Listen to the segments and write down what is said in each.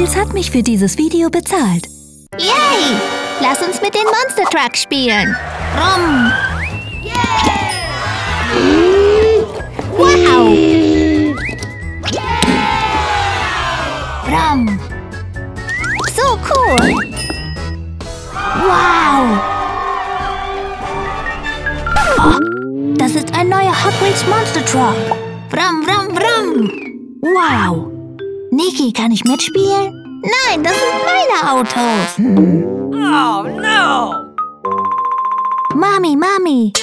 Babys hat mich für dieses Video bezahlt. Yay! Lass uns mit den Monster Trucks spielen. Rum! Wow! Rum! So cool! Wow! Oh, das ist ein neuer Hot Wheels Monster Truck. Vrum, vrum, vrum! Wow! Niki, kann ich mitspielen? Nein, das sind meine Autos. Oh, no! Mami, Mami.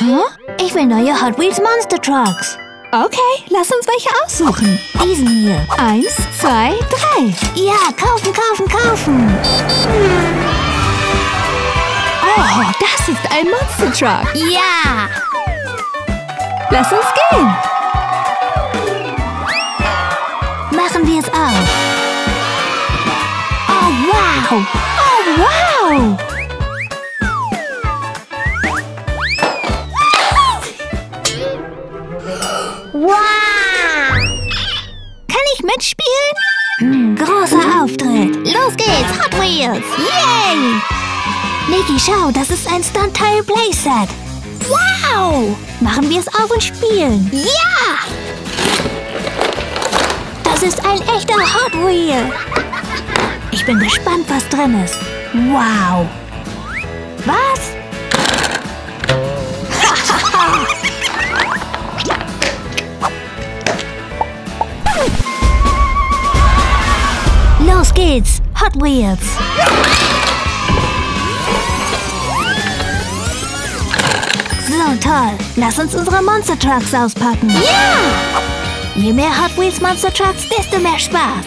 Ich will neue Hot Wheels Monster Trucks. Okay, lass uns welche aussuchen. Diesen hier. 1, 2, 3. Ja, kaufen, kaufen, kaufen. Oh, das ist ein Monster Truck. Ja. Lass uns gehen. Machen wir es auf. Oh, wow. Oh, wow. Wow. Kann ich mitspielen? Großer Auftritt. Los geht's, Hot Wheels. Yay. Niki, schau, das ist ein Stunt-Teil-Playset. Wow. Machen wir es auf und spielen. Ja. Das ist ein echter Hot Wheel. Ich bin gespannt, was drin ist. Wow. Was? Los geht's, Hot Wheels. So toll. Lass uns unsere Monster Trucks auspacken. Ja! Je mehr Hot Wheels Monster Trucks, desto mehr Spaß.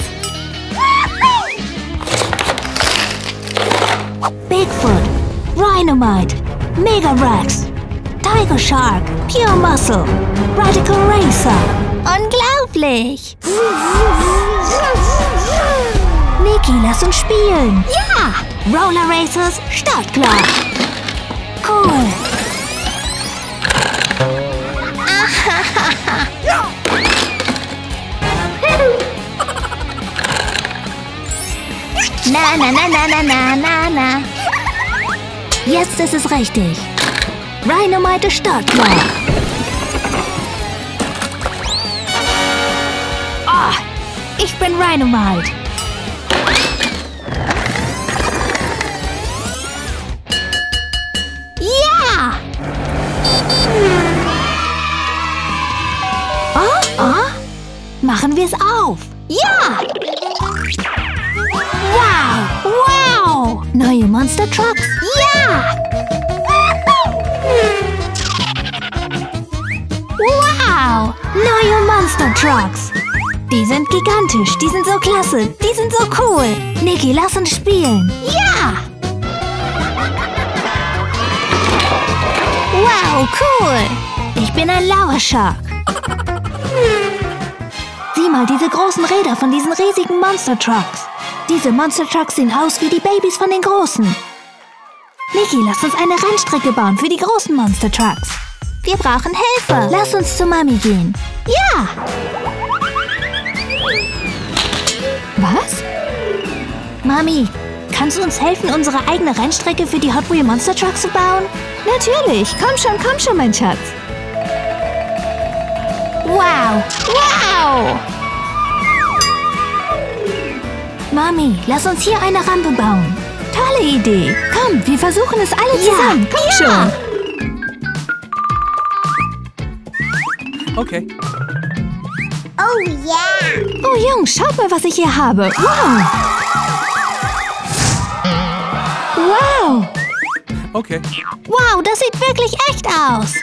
Bigfoot, Rhinomite, Mega Rex, Tiger Shark, Pure Muscle, Radical Racer. Unglaublich! Niki, lass uns spielen. Ja! Roller Racers, startklar. Cool. Na, na, na, na, na, na, na, na. Jetzt ist es richtig. Rhinomite startklar. Ah, ich bin Rhinomite. Ja! Machen wir es auf. Ja! Wow! Wow! Neue Monster Trucks? Ja! Wow! Neue Monster Trucks! Die sind gigantisch, die sind so klasse, die sind so cool. Niki, lass uns spielen. Ja! Wow, cool! Ich bin ein Lava Shark. Sieh mal diese großen Räder von diesen riesigen Monster Trucks. Diese Monster Trucks sehen aus wie die Babys von den Großen. Niki, lass uns eine Rennstrecke bauen für die großen Monster Trucks. Wir brauchen Hilfe. Lass uns zu Mami gehen. Ja! Was? Mami, kannst du uns helfen, unsere eigene Rennstrecke für die Hot Wheel Monster Trucks zu bauen? Natürlich. Komm schon, mein Schatz. Wow! Wow! Mami, lass uns hier eine Rampe bauen. Tolle Idee. Komm, wir versuchen es alle zusammen. Komm schon. Okay. Oh yeah! Oh Jungs, schaut mal, was ich hier habe. Wow! Wow! Okay. Wow, das sieht wirklich echt aus.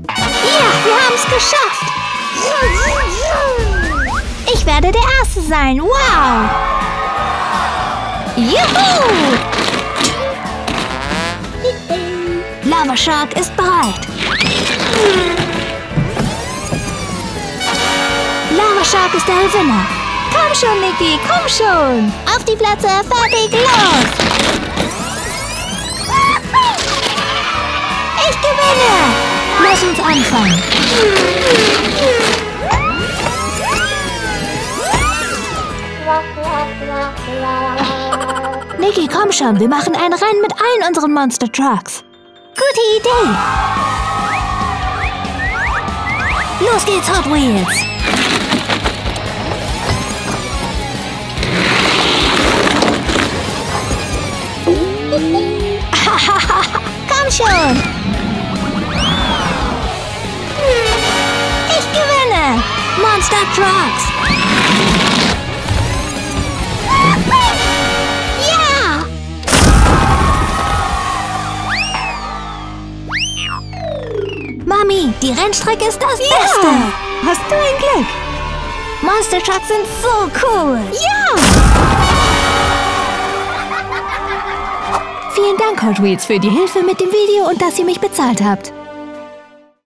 Ja, wir haben es geschafft. Ich werde der Erste sein. Wow! Juhu! Lava Shark ist bereit. Lava Shark ist der Gewinner. Komm schon, Niki, komm schon. Auf die Plätze, fertig, los! Ich gewinne! Lass uns anfangen. Niki, komm schon, wir machen ein Rennen mit allen unseren Monster Trucks. Gute Idee. Los geht's, Hot Wheels. Komm schon. Ich gewinne. Monster Trucks. Ja. Mami, die Rennstrecke ist das Beste. Hast du ein Glück? Monster Trucks sind so cool. Ja! Vielen Dank, Hot Wheels, für die Hilfe mit dem Video und dass ihr mich bezahlt habt.